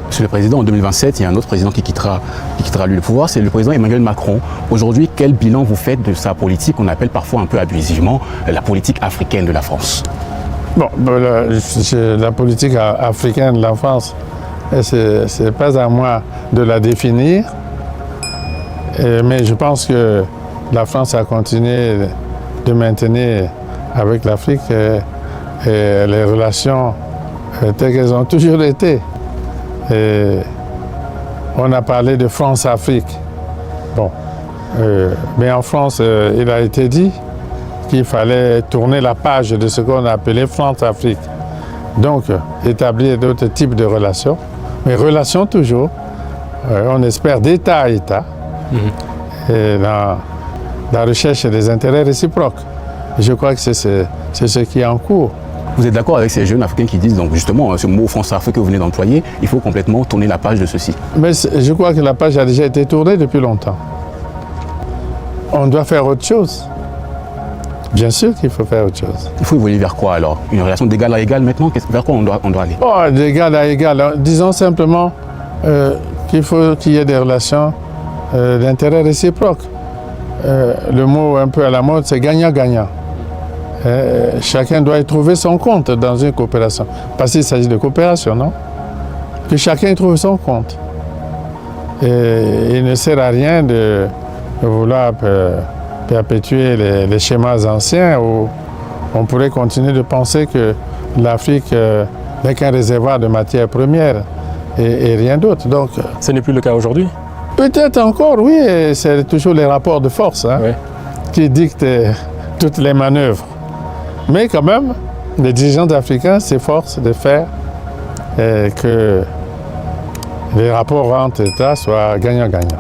Monsieur le Président, en 2027, il y a un autre président qui quittera lui le pouvoir, c'est le président Emmanuel Macron. Aujourd'hui, quel bilan vous faites de sa politique qu'on appelle parfois un peu abusivement la politique africaine de la France? Bon, la politique africaine de la France, ce n'est pas à moi de la définir, mais je pense que la France a continué de maintenir avec l'Afrique les relations telles qu'elles ont toujours été. Et on a parlé de France-Afrique. Bon, mais en France, il a été dit qu'il fallait tourner la page de ce qu'on a appelé France-Afrique. Donc, établir d'autres types de relations, mais relations toujours, on espère d'État à État, et dans la recherche des intérêts réciproques. Je crois que c'est ce qui est en cours. Vous êtes d'accord avec ces jeunes Africains qui disent donc justement ce mot France-Afrique que vous venez d'employer, il faut complètement tourner la page de ceci? Mais je crois que la page a déjà été tournée depuis longtemps. On doit faire autre chose. Bien sûr qu'il faut faire autre chose. Il faut évoluer vers quoi alors? Une relation d'égal à égal maintenant? Vers quoi on doit aller? Oh, d'égal à égal. Disons simplement qu'il faut qu'il y ait des relations d'intérêt réciproque. Le mot un peu à la mode, c'est gagnant-gagnant. Chacun doit y trouver son compte dans une coopération. Parce qu'il s'agit de coopération, non? Que chacun y trouve son compte. Et il ne sert à rien de vouloir perpétuer les schémas anciens où on pourrait continuer de penser que l'Afrique n'est qu'un réservoir de matières premières et rien d'autre. Donc, ce n'est plus le cas aujourd'hui? Peut-être encore, oui. C'est toujours les rapports de force qui dictent toutes les manœuvres. Mais quand même, les dirigeants africains s'efforcent de faire que les rapports entre États soient gagnant-gagnant.